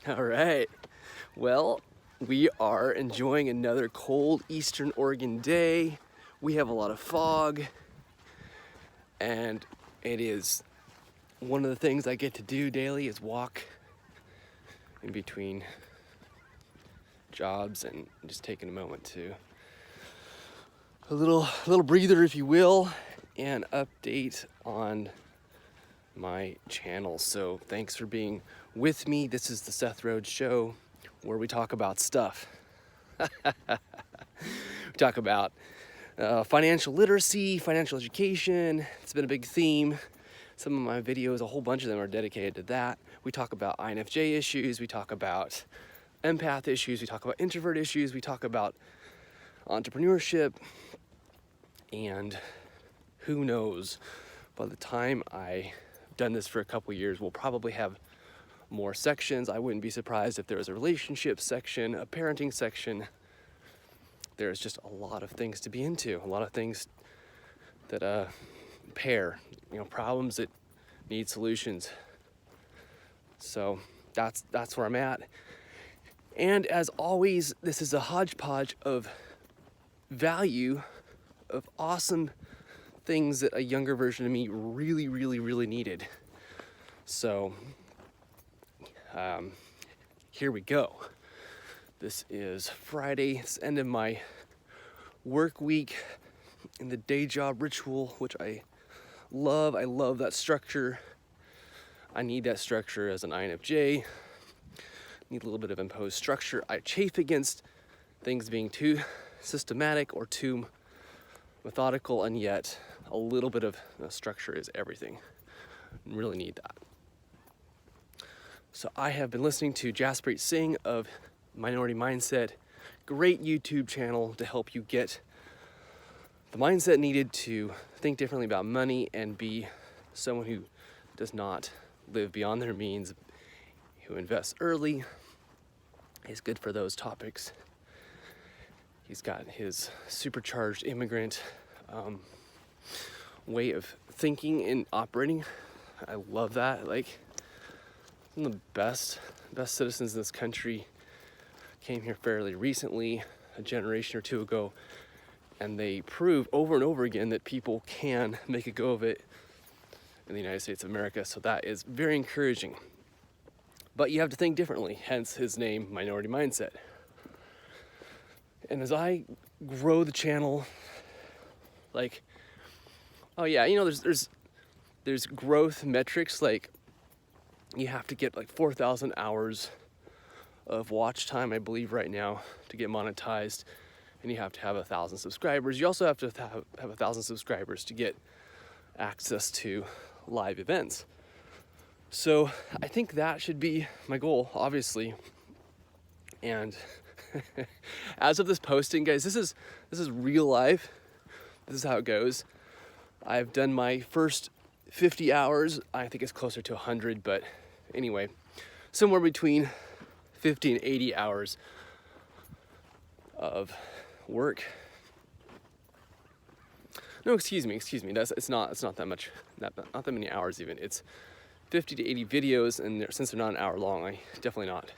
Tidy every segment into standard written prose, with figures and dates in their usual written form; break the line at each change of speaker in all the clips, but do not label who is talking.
All right. Well, we are enjoying another cold Eastern Oregon day. We have a lot of fog, and it is one of the things I get to do daily is walk in between jobs and just taking a moment to a little breather, if you will, and update on my channel. So thanks for being with me. This is the Seth Rhodes Show, where we talk about stuff. We talk about financial literacy, financial education. It's been a big theme. Some of my videos, a whole bunch of them are dedicated to that. We talk about INFJ issues. We talk about empath issues. We talk about introvert issues. We talk about entrepreneurship. And who knows, by the time I've done this for a couple years, we'll probably have more sections. I wouldn't be surprised if there was a relationship section, a parenting section. There's just a lot of things to be into, a lot of things that pair, problems that need solutions. So that's where I'm at. And as always, this is a hodgepodge of value, of awesome things that a younger version of me really needed. So here we go. This is Friday. It's the end of my work week in the day job ritual, which I love. I love that structure. I need that structure as an INFJ. Need a little bit of imposed structure. I chafe against things being too systematic or too methodical, and yet a little bit of structure is everything. I really need that. So I have been listening to Jaspreet Singh of Minority Mindset, great YouTube channel to help you get the mindset needed to think differently about money and be someone who does not live beyond their means, who invests early. He's good for those topics. He's got his supercharged immigrant way of thinking and operating. I love that. Like, some of the best citizens in this country came here fairly recently, a generation or two ago, and they prove over and over again that people can make a go of it in the United States of America. So that is very encouraging. But you have to think differently, hence his name, Minority Mindset. And as I grow the channel, there's growth metrics, like you have to get like 4,000 hours of watch time, I believe, right now to get monetized, and you have to have 1,000 subscribers. You also have to have 1,000 subscribers to get access to live events. So I think that should be my goal, obviously. And as of this posting, guys, this is real life. This is how it goes. I've done my first 50 hours. I think it's closer to 100, but anyway, somewhere between 50 and 80 hours of work. No, excuse me. It's not that much, not that many hours even. It's 50 to 80 videos, and since they're not an hour long, I definitely not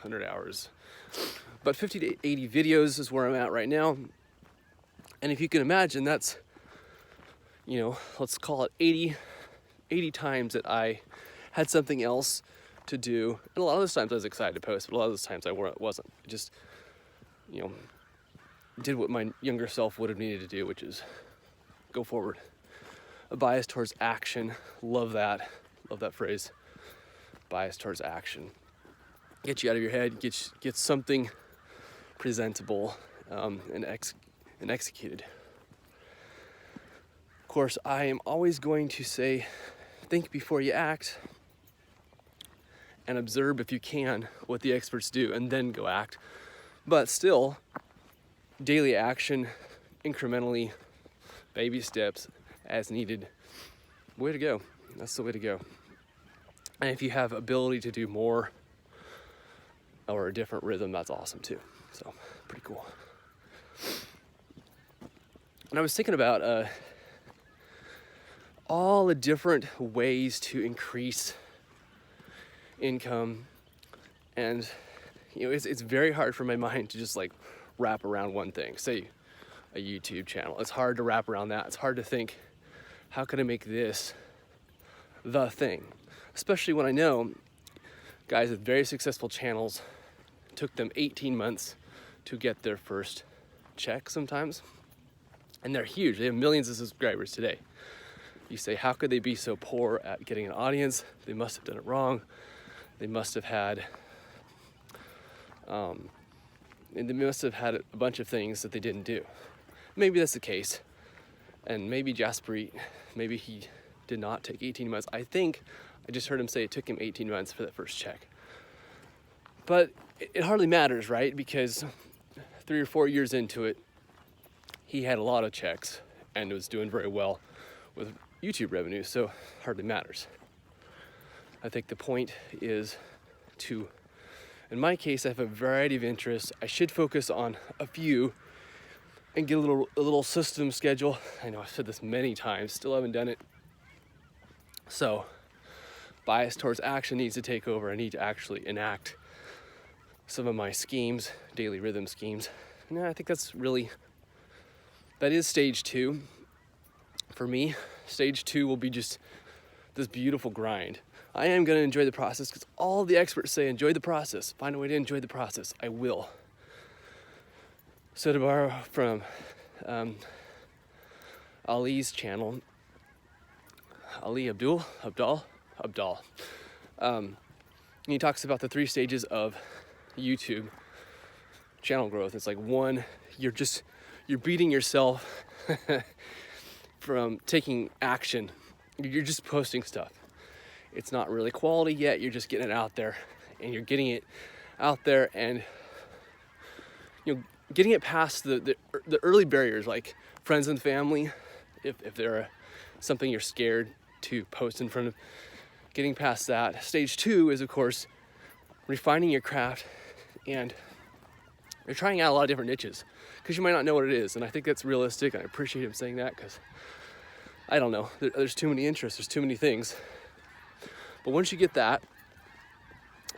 100 hours. But 50 to 80 videos is where I'm at right now. And if you can imagine, that's, let's call it 80 times that I had something else to do. And a lot of those times I was excited to post, but a lot of those times I wasn't. I just, did what my younger self would have needed to do, which is go forward. A bias towards action. Love that phrase. Bias towards action. Get you out of your head, get something presentable and executed. Of course, I am always going to say, think before you act, and observe, if you can, what the experts do, and then go act. But still, daily action, incrementally, baby steps, as needed. Way to go. That's the way to go. And if you have ability to do more or a different rhythm, that's awesome too. So, pretty cool. And I was thinking about all the different ways to increase income And it's very hard for my mind to just like wrap around one thing. Say a YouTube channel. It's hard to wrap around that. It's hard to think, how can I make this the thing? Especially when I know guys with very successful channels, took them 18 months to get their first check sometimes. And they're huge. They have millions of subscribers today. You say, how could they be so poor at getting an audience? They must have done it wrong. They must have had a bunch of things that they didn't do. Maybe that's the case. And maybe Jasper, maybe he did not take 18 months. I think I just heard him say it took him 18 months for that first check. But it hardly matters, right? Because 3 or 4 years into it, he had a lot of checks and was doing very well with YouTube revenue, so hardly matters. I think the point is to, in my case, I have a variety of interests. I should focus on a few and get a little system schedule. I know I've said this many times, still haven't done it. So bias towards action needs to take over. I need to actually enact some of my schemes, daily rhythm schemes. And I think that is stage 2 for me. Stage 2 will be just this beautiful grind. I am going to enjoy the process because all the experts say enjoy the process. Find a way to enjoy the process. I will. So to borrow from Ali's channel, Ali Abdal. He talks about the 3 stages of YouTube channel growth. It's like 1, you're beating yourself from taking action. You're just posting stuff. It's not really quality yet. You're just getting it out there, and you're getting it out there, and getting it past the early barriers, like friends and family. If they're something you're scared to post in front of, getting past that. Stage 2 is, of course, refining your craft, and you're trying out a lot of different niches because you might not know what it is. And I think that's realistic. I appreciate him saying that because I don't know. There's too many interests. There's too many things. But once you get that,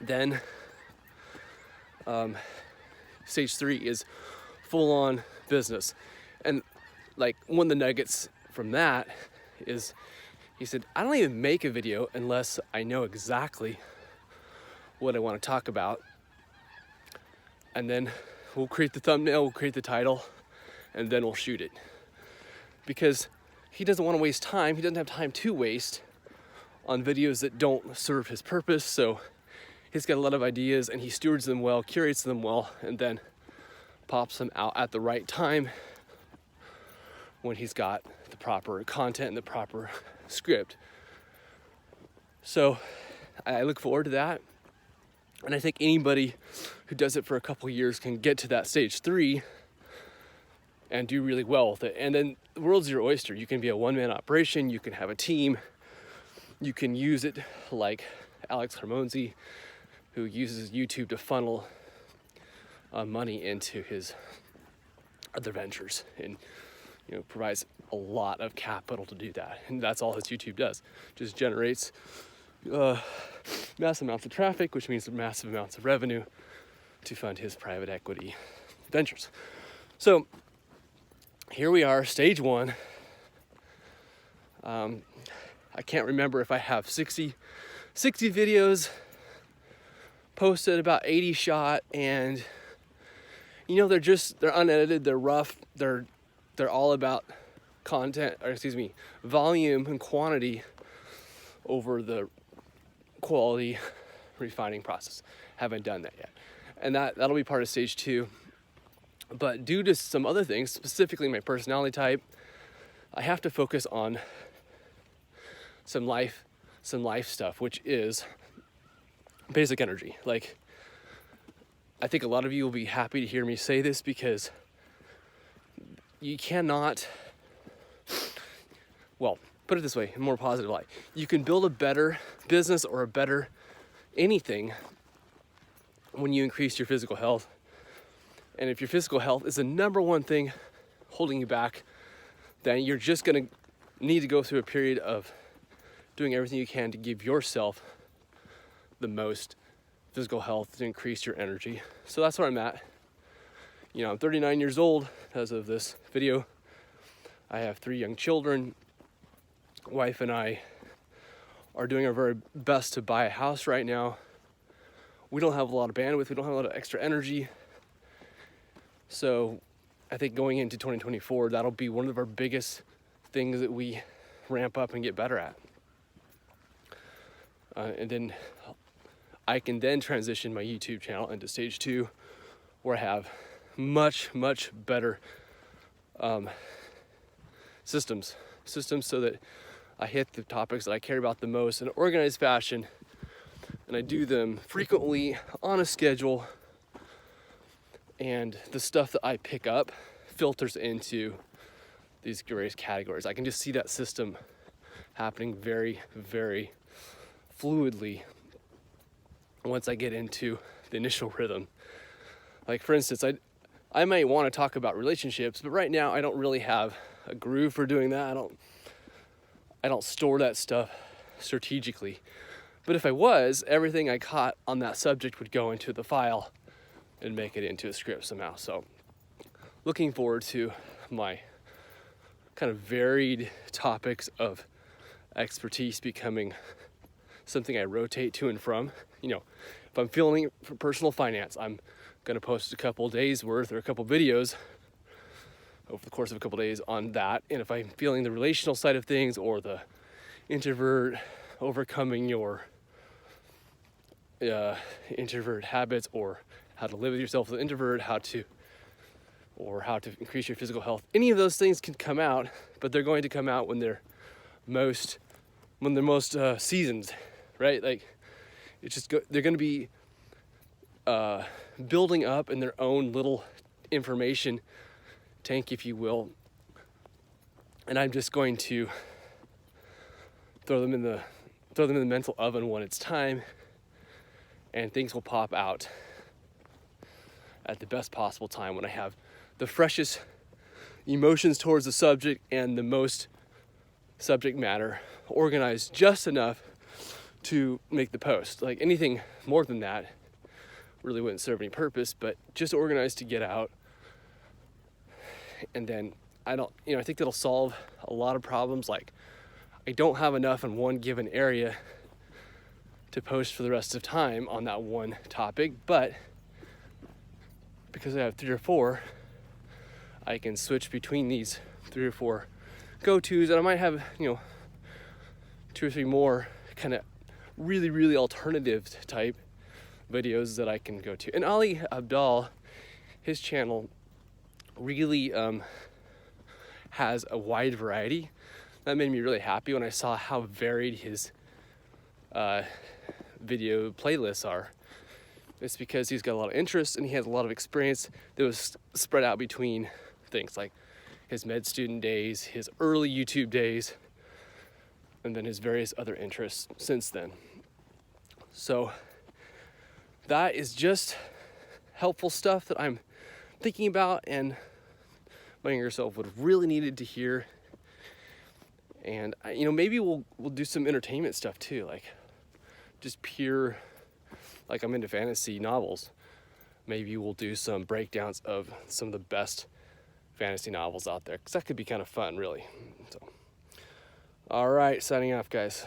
then stage 3 is full-on business. And like one of the nuggets from that is, he said, I don't even make a video unless I know exactly what I want to talk about. And then we'll create the thumbnail, we'll create the title, and then we'll shoot it. Because he doesn't want to waste time. He doesn't have time to waste on videos that don't serve his purpose. So he's got a lot of ideas, and he stewards them well, curates them well, and then pops them out at the right time when he's got the proper content and the proper script. So I look forward to that. And I think anybody who does it for a couple of years can get to that stage 3 and do really well with it. And then the world's your oyster. You can be a one-man operation. You can have a team. You can use it like Alex Hermonzi, who uses YouTube to funnel money into his other ventures, and provides a lot of capital to do that. And that's all his YouTube does. Just generates massive amounts of traffic, which means massive amounts of revenue to fund his private equity ventures. So here we are, stage 1. I can't remember if I have 60 videos posted, about 80 shot, and they're unedited, they're rough, they're all about volume and quantity over the quality refining process. Haven't done that yet. And that'll be part of stage 2. But due to some other things, specifically my personality type, I have to focus on some life stuff, which is basic energy. Like, I think a lot of you will be happy to hear me say this, because you cannot, well, put it this way, in a more positive light. You can build a better business or a better anything when you increase your physical health. And if your physical health is the number one thing holding you back, then you're just going to need to go through a period of doing everything you can to give yourself the most physical health to increase your energy. So that's where I'm at. You know, I'm 39 years old as of this video. I have 3 young children. Wife and I are doing our very best to buy a house right now. We don't have a lot of bandwidth. We don't have a lot of extra energy. So I think going into 2024, that'll be one of our biggest things that we ramp up and get better at. And then I can then transition my YouTube channel into stage 2, where I have much better systems so that I hit the topics that I care about the most in an organized fashion, and I do them frequently on a schedule, and the stuff that I pick up filters into these various categories. I can just see that system happening very fluidly once I get into the initial rhythm. Like, for instance, I might want to talk about relationships, but right now I don't really have a groove for doing that. I don't store that stuff strategically. But if I was, everything I caught on that subject would go into the file and make it into a script somehow. So looking forward to my kind of varied topics of expertise becoming something I rotate to and from. You know, if I'm feeling for personal finance, I'm going to post a couple days worth or a couple videos over the course of a couple days on that. And if I'm feeling the relational side of things, or the introvert, overcoming your introvert habits, or how to live with yourself as an introvert, how to increase your physical health, any of those things can come out, but they're going to come out when they're most seasoned, right? Like, it's just they're going to be building up in their own little information tank, if you will, and I'm just going to throw them in the mental oven when it's time, and things will pop out at the best possible time, when I have the freshest emotions towards the subject and the most subject matter organized just enough to make the post. Like, anything more than that really wouldn't serve any purpose, but just organized to get out. And then I think that'll solve a lot of problems. Like, I don't have enough in one given area to post for the rest of time on that one topic, but because I have 3 or 4, I can switch between these 3 or 4 go-tos, and I might have, 2 or 3 more kind of really alternative type videos that I can go to. And Ali Abdal, his channel really has a wide variety. That made me really happy when I saw how varied his video playlists are. It's because he's got a lot of interest and he has a lot of experience that was spread out between things like his med student days, his early YouTube days, and then his various other interests since then. So that is just helpful stuff that I'm thinking about, and my younger self would have really needed to hear. And maybe we'll do some entertainment stuff too, like just pure, like, I'm into fantasy novels. Maybe we'll do some breakdowns of some of the best fantasy novels out there, because that could be kind of fun, really. So, all right, signing off, guys.